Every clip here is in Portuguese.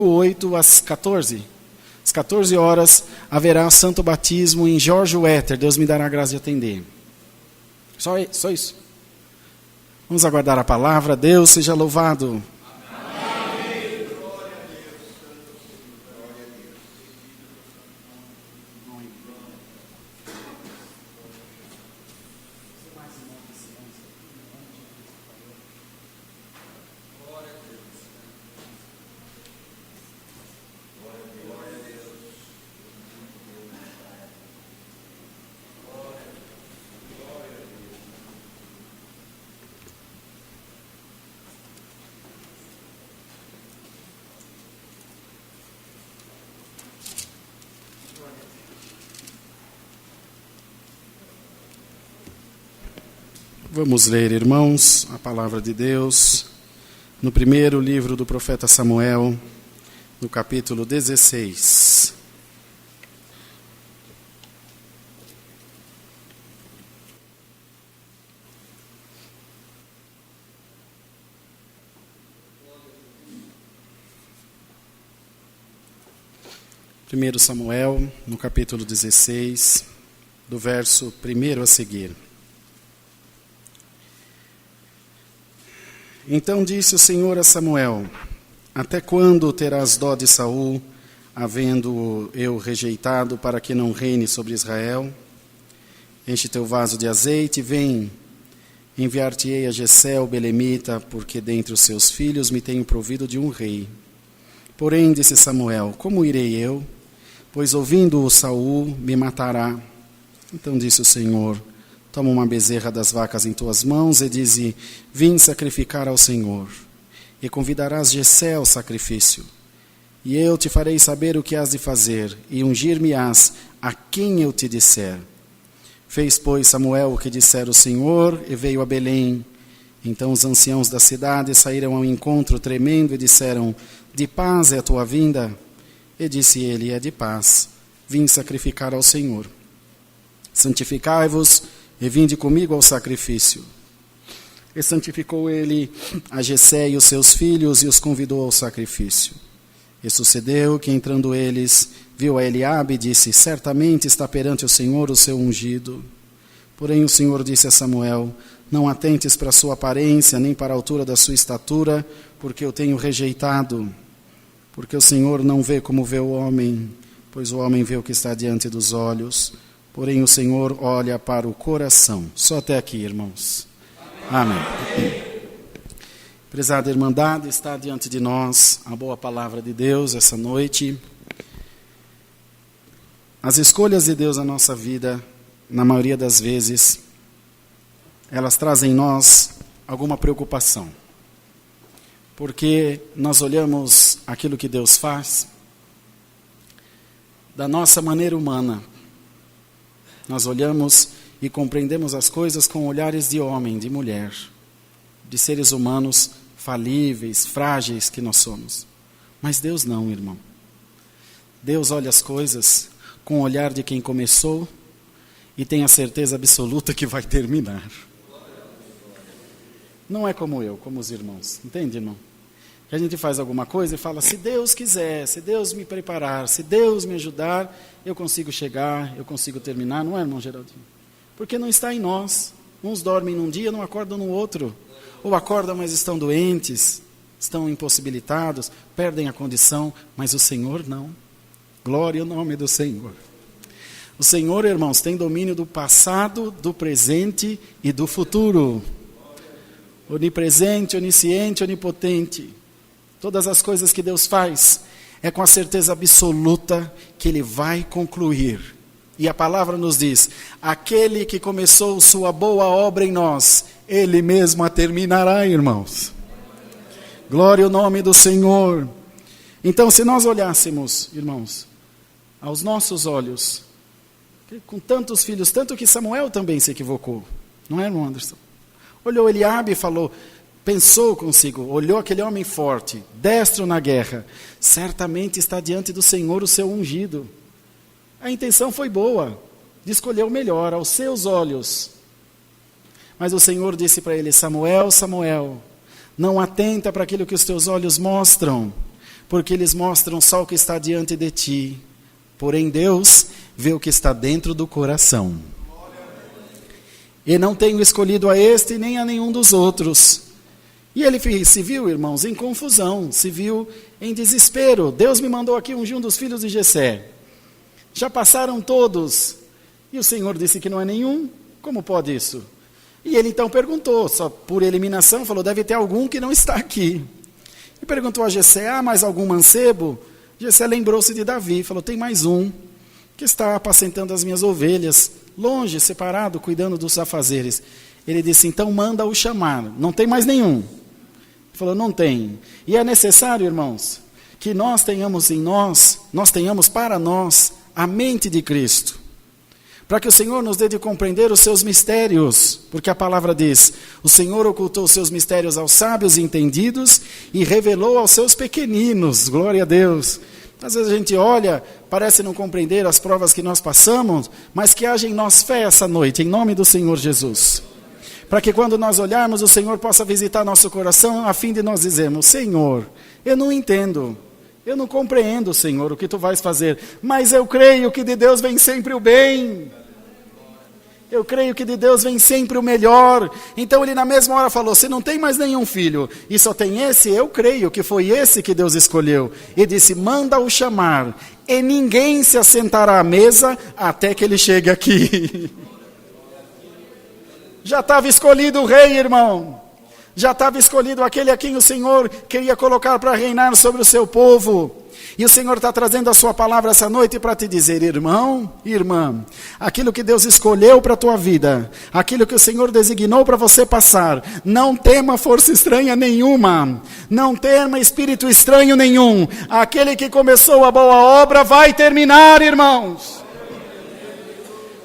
8 às 14. Às 14 horas haverá o santo batismo em Jorge Wetter. Deus me dará a graça de atender. Só isso. Vamos aguardar a palavra. Deus seja louvado. Vamos ler, irmãos, a palavra de Deus, no primeiro livro do profeta Samuel, no capítulo 16. Primeiro Samuel, no capítulo 16, do verso 1 a seguir. Então disse o Senhor a Samuel: até quando terás dó de Saul, havendo-o eu rejeitado, para que não reine sobre Israel? Enche teu vaso de azeite e vem. Enviar-te-ei a Jessé o belemita, porque dentre os seus filhos me tenho provido de um rei. Porém, disse Samuel: como irei eu? Pois ouvindo-o Saul, me matará. Então disse o Senhor: toma uma bezerra das vacas em tuas mãos e dize: vim sacrificar ao Senhor. E convidarás Jessé ao sacrifício. E eu te farei saber o que has de fazer, e ungir-me-ás a quem eu te disser. Fez, pois, Samuel o que dissera o Senhor, e veio a Belém. Então os anciãos da cidade saíram ao encontro tremendo e disseram: de paz é a tua vinda? E disse ele: é de paz. Vim sacrificar ao Senhor. Santificai-vos e vinde comigo ao sacrifício. E santificou ele a Jessé e os seus filhos e os convidou ao sacrifício. E sucedeu que, entrando eles, viu a Eliabe e disse: certamente está perante o Senhor o seu ungido. Porém o Senhor disse a Samuel: não atentes para a sua aparência, nem para a altura da sua estatura, porque eu tenho rejeitado. Porque o Senhor não vê como vê o homem, pois o homem vê o que está diante dos olhos. Porém, o Senhor olha para o coração. Só até aqui, irmãos. Amém. Prezada Irmandade, está diante de nós a boa palavra de Deus essa noite. As escolhas de Deus na nossa vida, na maioria das vezes, elas trazem em nós alguma preocupação. Porque nós olhamos aquilo que Deus faz da nossa maneira humana. Nós olhamos e compreendemos as coisas com olhares de homem, de mulher, de seres humanos falíveis, frágeis que nós somos. Mas Deus não, irmão. Deus olha as coisas com o olhar de quem começou e tem a certeza absoluta que vai terminar. Não é como eu, como os irmãos. Entende, irmão? Que a gente faz alguma coisa e fala: se Deus quiser, se Deus me preparar, se Deus me ajudar, eu consigo chegar, eu consigo terminar. Não é, irmão Geraldinho? Porque não está em nós. Uns dormem num dia, não acordam no outro. Ou acordam, mas estão doentes, estão impossibilitados, perdem a condição, mas o Senhor não. Glória ao nome do Senhor. O Senhor, irmãos, tem domínio do passado, do presente e do futuro. Onipresente, onisciente, onipotente. Todas as coisas que Deus faz é com a certeza absoluta que Ele vai concluir. E a palavra nos diz: aquele que começou sua boa obra em nós, Ele mesmo a terminará, irmãos. Glória ao nome do Senhor. Então, se nós olhássemos, irmãos, aos nossos olhos, com tantos filhos, tanto que Samuel também se equivocou. Não é, irmão Anderson? Olhou Eliabe e falou... Pensou consigo, olhou aquele homem forte, destro na guerra. Certamente está diante do Senhor o seu ungido. A intenção foi boa, de escolher o melhor aos seus olhos. Mas o Senhor disse para ele: Samuel, Samuel, não atenta para aquilo que os teus olhos mostram, porque eles mostram só o que está diante de ti. Porém, Deus vê o que está dentro do coração. E não tenho escolhido a este nem a nenhum dos outros. E ele se viu, irmãos, em confusão, se viu em desespero. Deus me mandou aqui ungir um dos filhos de Jessé. Já passaram todos. E o Senhor disse que não é nenhum. Como pode isso? E ele então perguntou, só por eliminação, falou, deve ter algum que não está aqui. E perguntou a Jessé, há mais algum mancebo? Jessé lembrou-se de Davi, falou, tem mais um, que está apacentando as minhas ovelhas, longe, separado, cuidando dos afazeres. Ele disse, então manda-o chamar, não tem mais nenhum. Ele falou, não tem. E é necessário, irmãos, que nós tenhamos em nós tenhamos para nós a mente de Cristo. Para que o Senhor nos dê de compreender os seus mistérios, porque a palavra diz, o Senhor ocultou os seus mistérios aos sábios e entendidos e revelou aos seus pequeninos, glória a Deus. Às vezes a gente olha, parece não compreender as provas que nós passamos, mas que haja em nós fé essa noite, em nome do Senhor Jesus. Para que quando nós olharmos, o Senhor possa visitar nosso coração, a fim de nós dizermos, Senhor, eu não entendo, eu não compreendo, Senhor, o que Tu vais fazer, mas eu creio que de Deus vem sempre o bem. Eu creio que de Deus vem sempre o melhor. Então ele na mesma hora falou, se não tem mais nenhum filho, e só tem esse, eu creio que foi esse que Deus escolheu. E disse, manda-o chamar, e ninguém se assentará à mesa até que ele chegue aqui. Já estava escolhido o rei, irmão. Já estava escolhido aquele a quem o Senhor queria colocar para reinar sobre o seu povo. E o Senhor está trazendo a sua palavra essa noite para te dizer, irmão, irmã, aquilo que Deus escolheu para a tua vida, aquilo que o Senhor designou para você passar, não tema força estranha nenhuma, não tema espírito estranho nenhum, aquele que começou a boa obra vai terminar, irmãos.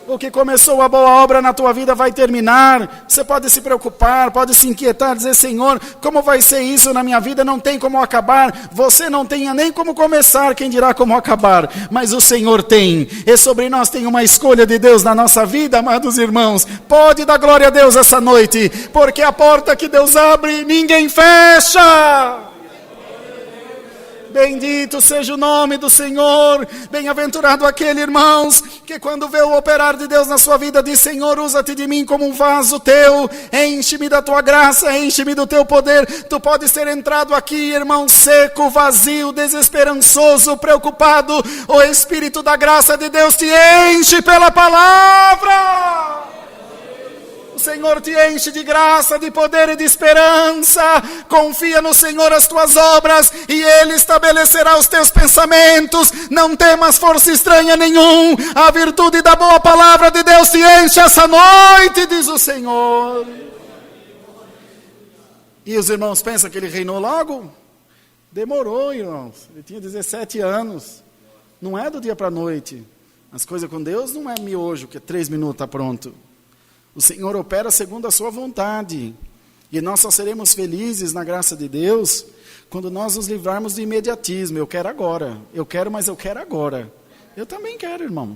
O que começou a boa obra na tua vida vai terminar. Você pode se preocupar, pode se inquietar, dizer, Senhor, como vai ser isso na minha vida? Não tem como acabar. Você não tenha nem como começar, quem dirá como acabar. Mas o Senhor tem. E sobre nós tem uma escolha de Deus na nossa vida, amados irmãos. Pode dar glória a Deus essa noite, porque a porta que Deus abre, ninguém fecha. Bendito seja o nome do Senhor, bem-aventurado aquele, irmãos, que quando vê o operar de Deus na sua vida, diz, Senhor, usa-te de mim como um vaso teu, enche-me da tua graça, enche-me do teu poder. Tu podes ter entrado aqui, irmão, seco, vazio, desesperançoso, preocupado, o Espírito da graça de Deus te enche pela palavra. O Senhor te enche de graça, de poder e de esperança. Confia no Senhor as tuas obras e Ele estabelecerá os teus pensamentos. Não temas força estranha nenhum. A virtude da boa palavra de Deus te enche essa noite, diz o Senhor. E os irmãos pensam que ele reinou logo? Demorou, irmãos. Ele tinha 17 anos. Não é do dia para a noite. As coisas com Deus não é miojo, que 3 minutos está pronto. O Senhor opera segundo a sua vontade. E nós só seremos felizes na graça de Deus quando nós nos livrarmos do imediatismo. Eu quero agora. Eu quero, mas eu quero agora. Eu também quero, irmão.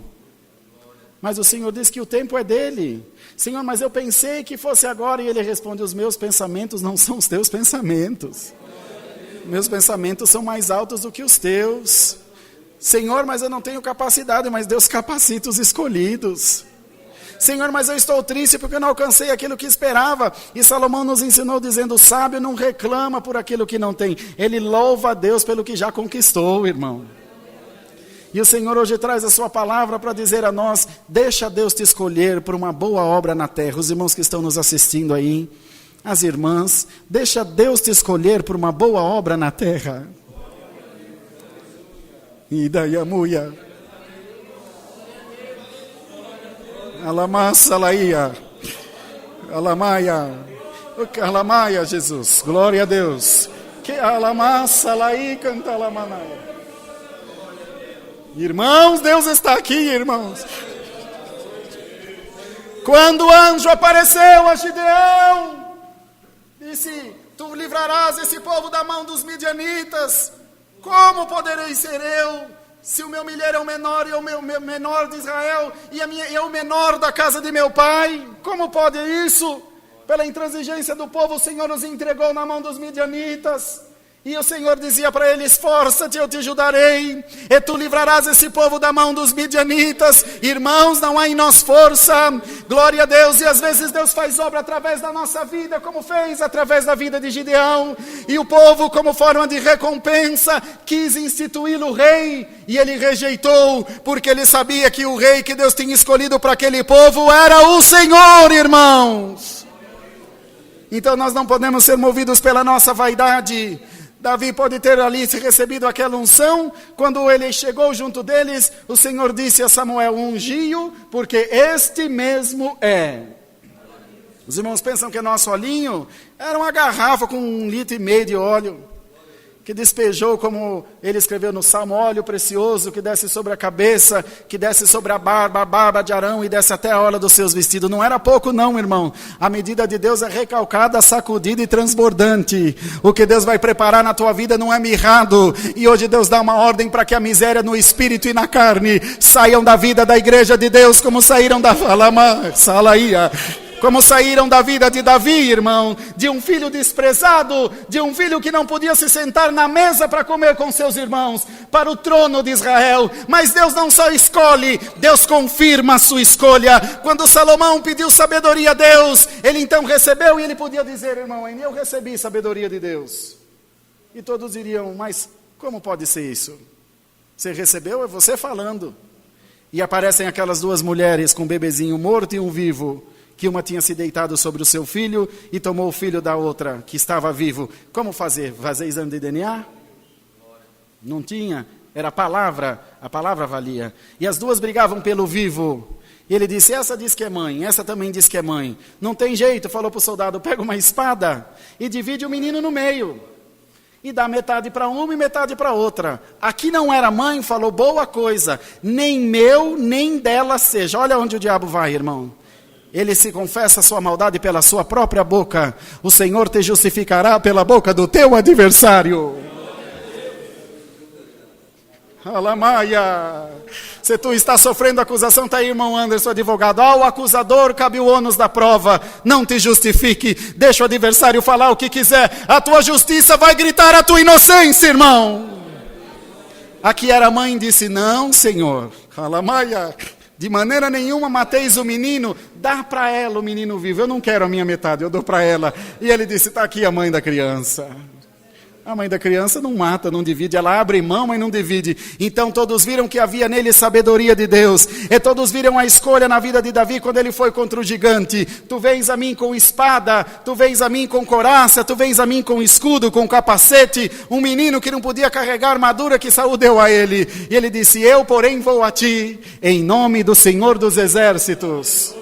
Mas o Senhor diz que o tempo é dele. Senhor, mas eu pensei que fosse agora. E ele responde, os meus pensamentos não são os teus pensamentos. Meus pensamentos são mais altos do que os teus. Senhor, mas eu não tenho capacidade, mas Deus capacita os escolhidos. Senhor, mas eu estou triste porque eu não alcancei aquilo que esperava. E Salomão nos ensinou dizendo, o sábio não reclama por aquilo que não tem. Ele louva a Deus pelo que já conquistou, irmão. E o Senhor hoje traz a sua palavra para dizer a nós, deixa Deus te escolher por uma boa obra na terra. Os irmãos que estão nos assistindo aí, as irmãs, deixa Deus te escolher por uma boa obra na terra. E daí a mulher. Alamassa laia, alamaia, alamaia, Jesus, glória a Deus. Que alamassa laia, canta alamanaia. Irmãos, Deus está aqui, irmãos. Quando o anjo apareceu a Gideão, disse, tu livrarás esse povo da mão dos midianitas. Como poderei ser eu? Se o meu milheiro é o menor e o meu menor de Israel, e é o menor da casa de meu pai, como pode isso? Pela intransigência do povo, o Senhor os entregou na mão dos midianitas. E o Senhor dizia para ele: esforça-te, eu te ajudarei, e tu livrarás esse povo da mão dos midianitas. Irmãos, não há em nós força, glória a Deus, e às vezes Deus faz obra através da nossa vida, como fez através da vida de Gideão, e o povo, como forma de recompensa, quis instituí-lo rei, e ele rejeitou, porque ele sabia que o rei que Deus tinha escolhido para aquele povo era o Senhor, irmãos. Então nós não podemos ser movidos pela nossa vaidade. Davi pode ter ali recebido aquela unção. Quando ele chegou junto deles, o Senhor disse a Samuel: ungi-o, porque este mesmo é. Os irmãos pensam que nosso olhinho era uma garrafa com 1,5 litro de óleo, que despejou, como ele escreveu no Salmo, óleo precioso que desce sobre a cabeça, que desce sobre a barba de Arão e desce até a orla dos seus vestidos. Não era pouco não, irmão. A medida de Deus é recalcada, sacudida e transbordante. O que Deus vai preparar na tua vida não é mirrado. E hoje Deus dá uma ordem para que a miséria no espírito e na carne saiam da vida da igreja de Deus, como saíram da Salaía. Como saíram da vida de Davi, irmão, de um filho desprezado, de um filho que não podia se sentar na mesa para comer com seus irmãos, para o trono de Israel. Mas Deus não só escolhe, Deus confirma a sua escolha. Quando Salomão pediu sabedoria a Deus, ele então recebeu, e ele podia dizer: irmão, eu recebi sabedoria de Deus. E todos diriam: mas como pode ser isso? Você recebeu, é você falando. E aparecem aquelas duas mulheres com um bebezinho morto e um vivo, que uma tinha se deitado sobre o seu filho e tomou o filho da outra, que estava vivo. Como fazer? Fazer exame de DNA? Não tinha, era a palavra valia. E as duas brigavam pelo vivo. E ele disse: essa diz que é mãe, essa também diz que é mãe. Não tem jeito, falou para o soldado: pega uma espada e divide o menino no meio. E dá metade para uma e metade para outra. Aqui não era mãe, falou: boa coisa, nem meu, nem dela seja. Olha onde o diabo vai, irmão. Ele se confessa a sua maldade pela sua própria boca. O Senhor te justificará pela boca do teu adversário. Alamaia. Se tu está sofrendo acusação, está aí, irmão Anderson, advogado. Ao acusador cabe o ônus da prova. Não te justifique. Deixa o adversário falar o que quiser. A tua justiça vai gritar a tua inocência, irmão. Aqui era a mãe, disse: não, Senhor. Alamaia. De maneira nenhuma mateis o menino, dá para ela o menino vivo. Eu não quero a minha metade, eu dou para ela. E ele disse: está aqui a mãe da criança. A mãe da criança não mata, não divide, ela abre mão, mas não divide. Então todos viram que havia nele sabedoria de Deus. E todos viram a escolha na vida de Davi quando ele foi contra o gigante. Tu vens a mim com espada, tu vens a mim com couraça, tu vens a mim com escudo, com capacete. Um menino que não podia carregar a armadura que Saul deu a ele. E ele disse: eu, porém, vou a ti, em nome do Senhor dos Exércitos.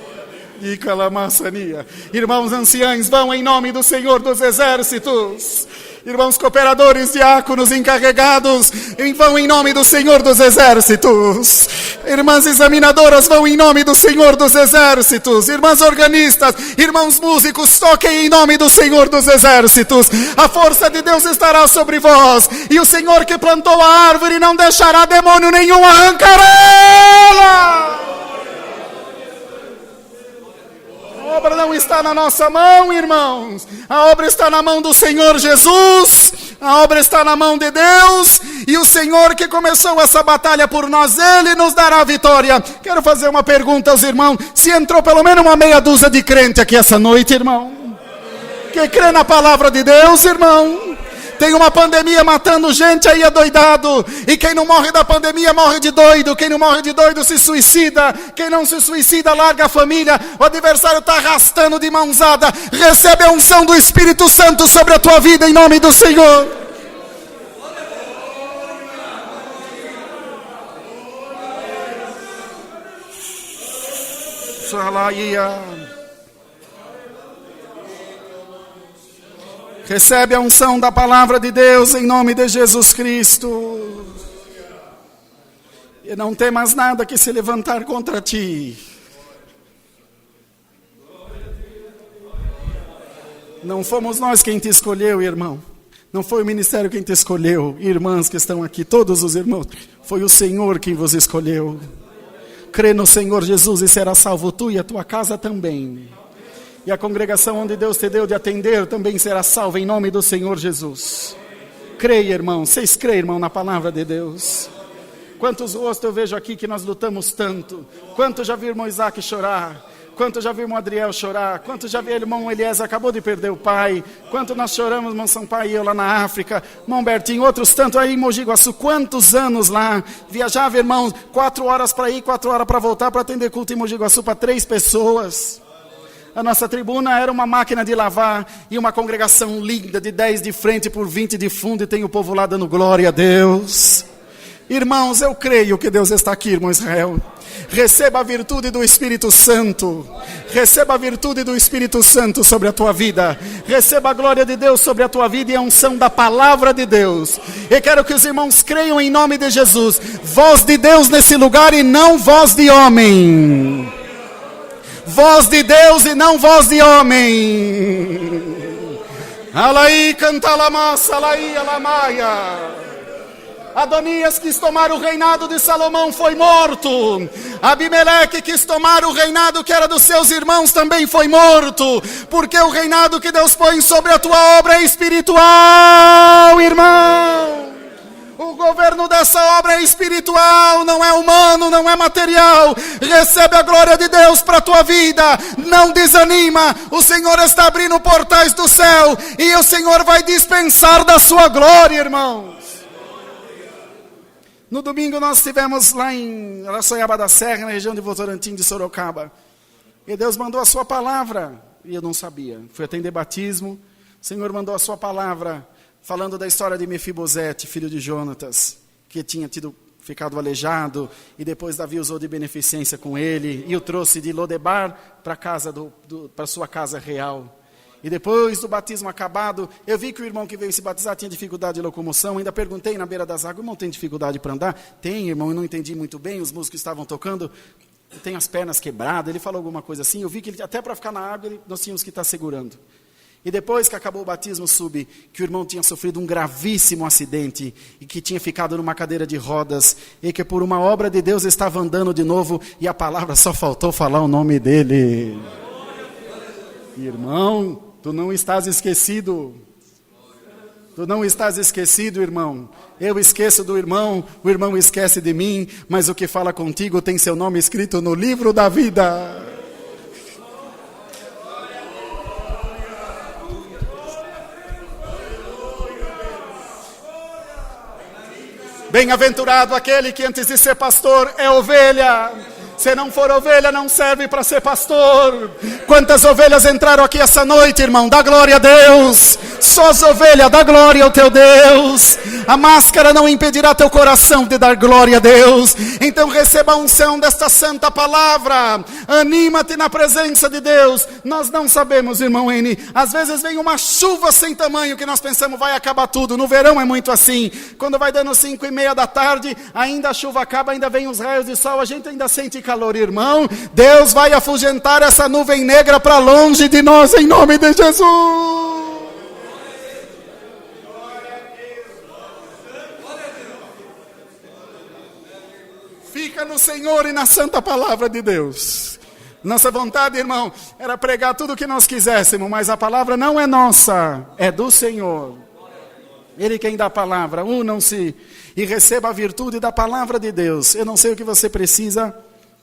E calamaçania. Irmãos anciães, vão em nome do Senhor dos Exércitos. Irmãos cooperadores, diáconos, encarregados, vão em nome do Senhor dos Exércitos. Irmãs examinadoras, vão em nome do Senhor dos Exércitos. Irmãs organistas, irmãos músicos, toquem em nome do Senhor dos Exércitos. A força de Deus estará sobre vós. E o Senhor que plantou a árvore não deixará demônio nenhum arrancar ela. A obra não está na nossa mão, irmãos. A obra está na mão do Senhor Jesus. A obra está na mão de Deus. E o Senhor que começou essa batalha por nós, Ele nos dará a vitória. Quero fazer uma pergunta aos irmãos. Se entrou pelo menos uma meia dúzia de crente aqui essa noite, irmão, que crê na palavra de Deus, irmão. Tem uma pandemia matando gente aí adoidado. E quem não morre da pandemia morre de doido. Quem não morre de doido se suicida. Quem não se suicida larga a família. O adversário está arrastando de mãozada. Recebe a unção do Espírito Santo sobre a tua vida em nome do Senhor. Salaia. Recebe a unção da palavra de Deus em nome de Jesus Cristo. E não temas nada que se levantar contra ti. Não fomos nós quem te escolheu, irmão. Não foi o ministério quem te escolheu. Irmãs que estão aqui, todos os irmãos. Foi o Senhor quem vos escolheu. Crê no Senhor Jesus e será salvo tu e a tua casa também. E a congregação onde Deus te deu de atender também será salva em nome do Senhor Jesus. Creia, irmão. Vocês creem, irmão, na palavra de Deus? Quantos rostos eu vejo aqui que nós lutamos tanto. Quanto já vi o irmão Isaac chorar. Quanto já vi o irmão Adriel chorar. Quanto já vi o irmão Eliezer, acabou de perder o pai. Quanto nós choramos, irmão Sampaio e eu lá na África. Irmão Bertinho, outros tanto aí em Mogi Guaçu. Quantos anos lá. Viajava, irmão, 4 horas para ir, 4 horas para voltar, para atender culto em Mogi Guaçu para 3 pessoas. A nossa tribuna era uma máquina de lavar e uma congregação linda, de 10 de frente por 20 de fundo, e tem o povo lá dando glória a Deus. Irmãos, eu creio que Deus está aqui, irmão Israel. Receba a virtude do Espírito Santo. Receba a virtude do Espírito Santo sobre a tua vida. Receba a glória de Deus sobre a tua vida e a unção da palavra de Deus. E quero que os irmãos creiam em nome de Jesus. Voz de Deus nesse lugar e não voz de homem. Voz de Deus e não voz de homem. Alaí canta la massa, alaí alamaia. Adonias quis tomar o reinado de Salomão, foi morto. Abimeleque quis tomar o reinado que era dos seus irmãos, também foi morto. Porque o reinado que Deus põe sobre a tua obra é espiritual, irmão. O governo dessa obra é espiritual, não é humano, não é material. Recebe a glória de Deus para a tua vida. Não desanima. O Senhor está abrindo portais do céu e o Senhor vai dispensar da sua glória, irmãos. No domingo nós estivemos lá em Araçoiaba da Serra, na região de Votorantim de Sorocaba. E Deus mandou a sua palavra, e eu não sabia. Fui atender batismo, o Senhor mandou a sua palavra, falando da história de Mefibosete, filho de Jonatas, que tinha ficado aleijado, e depois Davi usou de beneficência com ele, e o trouxe de Lodebar para sua casa real. E depois do batismo acabado, eu vi que o irmão que veio se batizar tinha dificuldade de locomoção. Ainda perguntei na beira das águas: irmão, tem dificuldade para andar? Tem, irmão, eu não entendi muito bem. Os músicos estavam tocando, tem as pernas quebradas. Ele falou alguma coisa assim. Eu vi que ele, até para ficar na água, nós tínhamos que estar segurando. E depois que acabou o batismo, soube que o irmão tinha sofrido um gravíssimo acidente e que tinha ficado numa cadeira de rodas e que por uma obra de Deus estava andando de novo e a palavra só faltou falar o nome dele. Irmão, tu não estás esquecido. Tu não estás esquecido, irmão. Eu esqueço do irmão, o irmão esquece de mim, mas o que fala contigo tem seu nome escrito no livro da vida. Bem-aventurado aquele que antes de ser pastor é ovelha. Se não for ovelha, não serve para ser pastor. Quantas ovelhas entraram aqui essa noite, irmão? Dá glória a Deus. Sós ovelha, dá glória ao teu Deus. A máscara não impedirá teu coração de dar glória a Deus. Então receba a unção desta santa palavra. Anima-te na presença de Deus. Nós não sabemos, irmão N. Às vezes vem uma chuva sem tamanho que nós pensamos vai acabar tudo. No verão é muito assim. Quando vai dando 5:30 da tarde, ainda a chuva acaba, ainda vem os raios de sol, a gente ainda sente calor, irmão. Deus vai afugentar essa nuvem negra para longe de nós, em nome de Jesus. Fica no Senhor e na santa palavra de Deus. Nossa vontade, irmão, era pregar tudo o que nós quiséssemos, mas a palavra não é nossa, é do Senhor. Ele quem dá a palavra. Unam-se e receba a virtude da palavra de Deus. Eu não sei o que você precisa,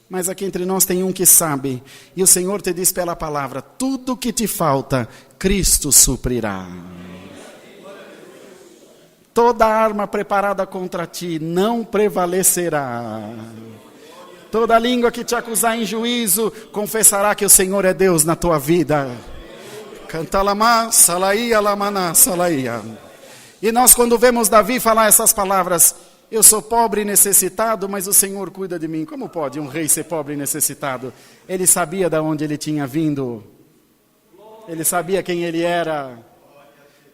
mas aqui entre nós tem um que sabe. E o Senhor te diz pela palavra: tudo o que te falta, Cristo suprirá. Toda arma preparada contra ti não prevalecerá. Toda língua que te acusar em juízo confessará que o Senhor é Deus na tua vida. Canta lamá, salaía, lamaná, salaía. E nós, quando vemos Davi falar essas palavras: eu sou pobre e necessitado, mas o Senhor cuida de mim. Como pode um rei ser pobre e necessitado? Ele sabia de onde ele tinha vindo. Ele sabia quem ele era.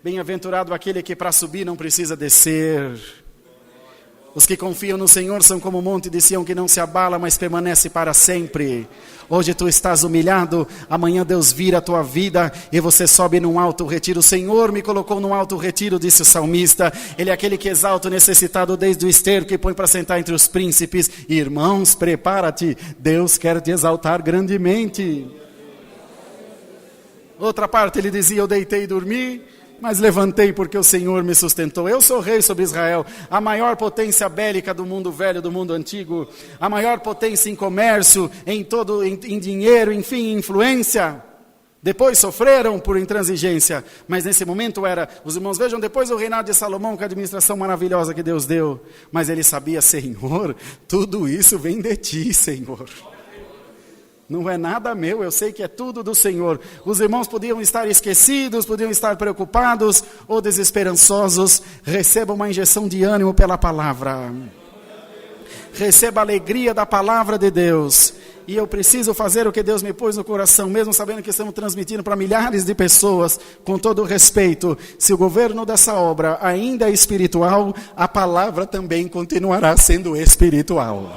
Bem-aventurado aquele que para subir não precisa descer. Os que confiam no Senhor são como o monte de Sião que não se abala, mas permanece para sempre. Hoje tu estás humilhado, amanhã Deus vira a tua vida e você sobe num alto retiro. O Senhor me colocou num alto retiro, disse o salmista. Ele é aquele que exalta o necessitado desde o esterco, que põe para sentar entre os príncipes. Irmãos, prepara-te, Deus quer te exaltar grandemente. Outra parte ele dizia: eu deitei e dormi, mas levantei porque o Senhor me sustentou. Eu sou rei sobre Israel, a maior potência bélica do mundo velho, do mundo antigo, a maior potência em comércio, em dinheiro, enfim, em influência. Depois sofreram por intransigência, mas nesse momento os irmãos vejam, depois o reinado de Salomão, com a administração maravilhosa que Deus deu, mas ele sabia, Senhor, tudo isso vem de ti, Senhor. Não é nada meu, eu sei que é tudo do Senhor. Os irmãos podiam estar esquecidos, podiam estar preocupados ou desesperançosos. Receba uma injeção de ânimo pela palavra. Receba a alegria da palavra de Deus. E eu preciso fazer o que Deus me pôs no coração, mesmo sabendo que estamos transmitindo para milhares de pessoas, com todo o respeito. Se o governo dessa obra ainda é espiritual, a palavra também continuará sendo espiritual.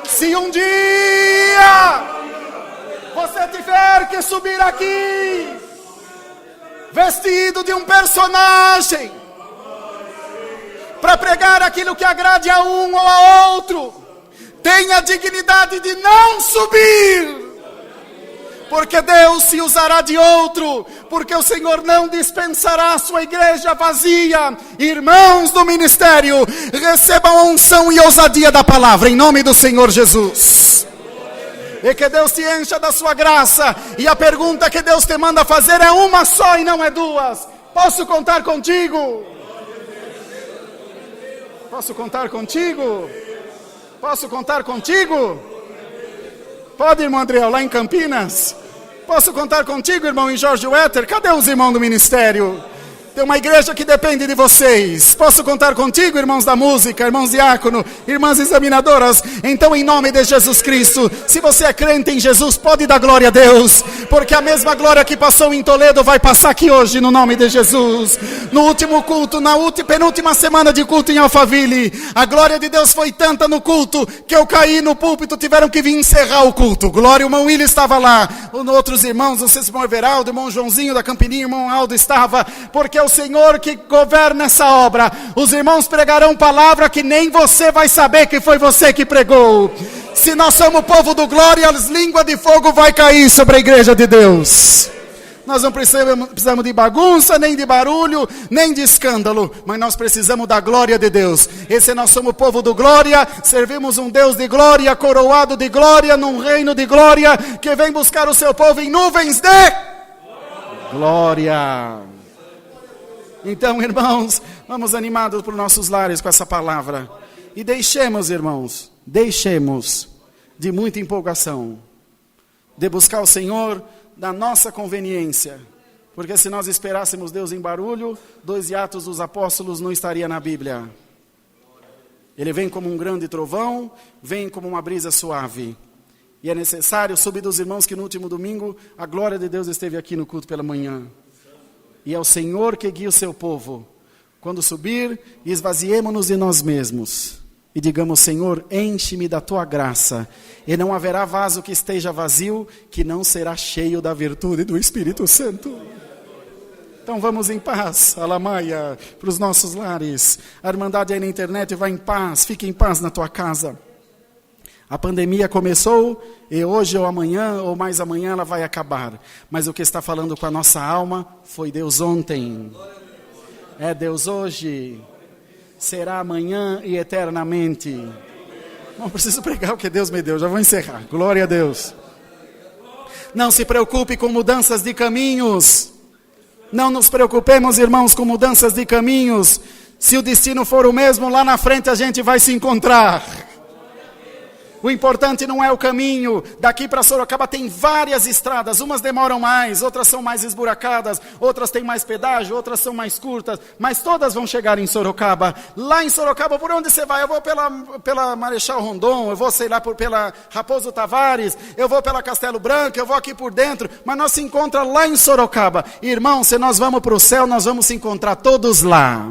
Se um dia você tiver que subir aqui, vestido de um personagem, para pregar aquilo que agrade a um ou a outro, tenha a dignidade de não subir, porque Deus se usará de outro, porque o Senhor não dispensará a sua igreja vazia. Irmãos do ministério, recebam a unção e ousadia da palavra, em nome do Senhor Jesus. E que Deus te encha da sua graça, e a pergunta que Deus te manda fazer é uma só e não é duas. Posso contar contigo? Posso contar contigo? Posso contar contigo? Pode, irmão Adriel, lá em Campinas? Posso contar contigo, irmão, em Jorge Wetter? Cadê os irmãos do ministério? Tem uma igreja que depende de vocês. Posso contar contigo, irmãos da música, irmãos diácono, irmãs examinadoras? Então, em nome de Jesus Cristo, se você é crente em Jesus, pode dar glória a Deus, porque a mesma glória que passou em Toledo vai passar aqui hoje, no nome de Jesus. No último culto, na penúltima semana de culto em Alphaville, a glória de Deus foi tanta no culto, que eu caí no púlpito, tiveram que vir encerrar o culto. Glória, o irmão Willi estava lá, outros irmãos, o irmão Everaldo, o irmão Joãozinho da Campininha, o irmão Aldo estava, porque o Senhor que governa essa obra. Os irmãos pregarão palavra que nem você vai saber que foi você que pregou. Se nós somos o povo do glória, as línguas de fogo vai cair sobre a igreja de Deus. Nós não precisamos de bagunça, nem de barulho, nem de escândalo, mas nós precisamos da glória de Deus. Esse nós somos o povo do glória, servimos um Deus de glória, coroado de glória, num reino de glória, que vem buscar o seu povo em nuvens de glória. Então, irmãos, vamos animados por nossos lares com essa palavra. E deixemos, irmãos, de muita empolgação, de buscar o Senhor da nossa conveniência. Porque se nós esperássemos Deus em barulho, 2 Atos dos Apóstolos não estaria na Bíblia. Ele vem como um grande trovão, vem como uma brisa suave. E é necessário subir dos irmãos que no último domingo a glória de Deus esteve aqui no culto pela manhã. E é o Senhor que guia o seu povo. Quando subir, esvaziemo-nos de nós mesmos. E digamos, Senhor, enche-me da tua graça. E não haverá vaso que esteja vazio, que não será cheio da virtude do Espírito Santo. Então vamos em paz, Alamaia, para os nossos lares. A Irmandade aí na internet vai em paz, fique em paz na tua casa. A pandemia começou e hoje ou amanhã ou mais amanhã ela vai acabar. Mas o que está falando com a nossa alma foi Deus ontem. É Deus hoje. Será amanhã e eternamente. Não preciso pregar o que Deus me deu, já vou encerrar. Glória a Deus. Não se preocupe com mudanças de caminhos. Não nos preocupemos, irmãos, com mudanças de caminhos. Se o destino for o mesmo, lá na frente a gente vai se encontrar. O importante não é o caminho. Daqui para Sorocaba tem várias estradas. Umas demoram mais, outras são mais esburacadas, outras têm mais pedágio, outras são mais curtas. Mas todas vão chegar em Sorocaba. Lá em Sorocaba, por onde você vai? Eu vou pela Marechal Rondon, eu vou, sei lá, pela Raposo Tavares, eu vou pela Castelo Branco, eu vou aqui por dentro. Mas nós se encontra lá em Sorocaba. Irmão, se nós vamos para o céu, nós vamos se encontrar todos lá.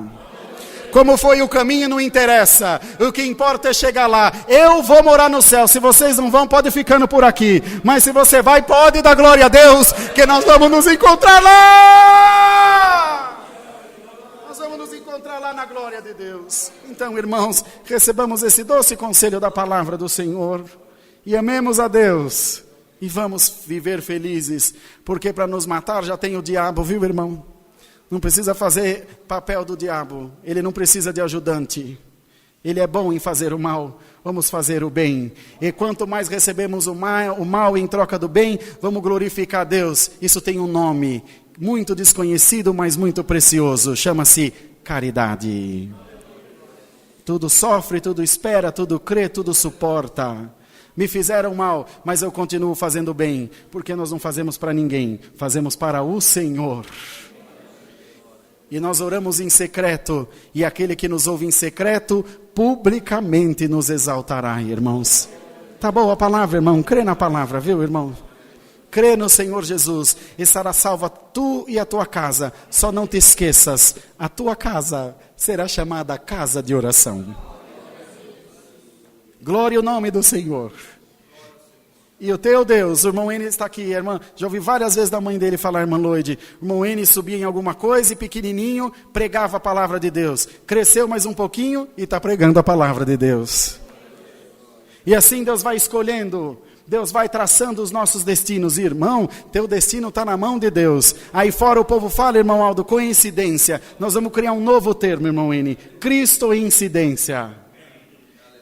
Como foi o caminho não interessa, o que importa é chegar lá. Eu vou morar no céu, se vocês não vão, pode ficando por aqui. Mas se você vai, pode dar glória a Deus, que nós vamos nos encontrar lá. Nós vamos nos encontrar lá na glória de Deus. Então, irmãos, recebamos esse doce conselho da palavra do Senhor. E amemos a Deus, E vamos viver felizes, porque para nos matar já tem o diabo, viu, irmão? Não precisa fazer papel do diabo, ele não precisa de ajudante. Ele é bom em fazer o mal, vamos fazer o bem. E quanto mais recebemos o mal em troca do bem, vamos glorificar a Deus. Isso tem um nome, muito desconhecido, mas muito precioso. Chama-se caridade. Tudo sofre, tudo espera, tudo crê, tudo suporta. Me fizeram mal, mas eu continuo fazendo bem. Porque nós não fazemos para ninguém, fazemos para o Senhor. E nós oramos em secreto, e aquele que nos ouve em secreto, publicamente nos exaltará, irmãos. Tá boa a palavra, irmão? Crê na palavra, viu, irmão? Crê no Senhor Jesus, e estará salva tu e a tua casa. Só não te esqueças, a tua casa será chamada casa de oração. Glória ao nome do Senhor. E o teu Deus, o irmão N está aqui, irmã, já ouvi várias vezes da mãe dele falar, irmã Lloyd, o irmão N subia em alguma coisa e pequenininho pregava a palavra de Deus. Cresceu mais um pouquinho e está pregando a palavra de Deus. E assim Deus vai escolhendo, Deus vai traçando os nossos destinos. Irmão, teu destino está na mão de Deus. Aí fora o povo fala, irmão Aldo, coincidência. Nós vamos criar um novo termo, irmão N, Cristo-incidência.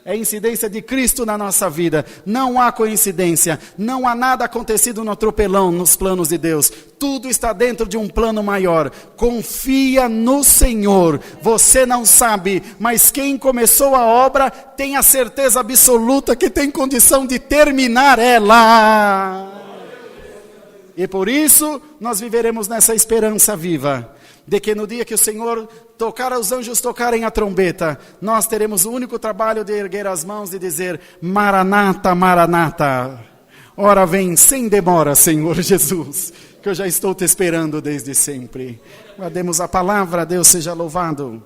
É a incidência de Cristo na nossa vida. Não há coincidência. Não há nada acontecido no atropelão, nos planos de Deus. Tudo está dentro de um plano maior. Confia no Senhor. Você não sabe, mas quem começou a obra tem a certeza absoluta que tem condição de terminar ela. E por isso nós viveremos nessa esperança viva. De que no dia que o Senhor tocar, os anjos tocarem a trombeta, nós teremos o único trabalho de erguer as mãos e dizer, Maranata, Maranata. Ora vem sem demora, Senhor Jesus, que eu já estou te esperando desde sempre. Guardemos a palavra, Deus seja louvado.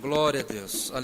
Glória a Deus. Aleluia.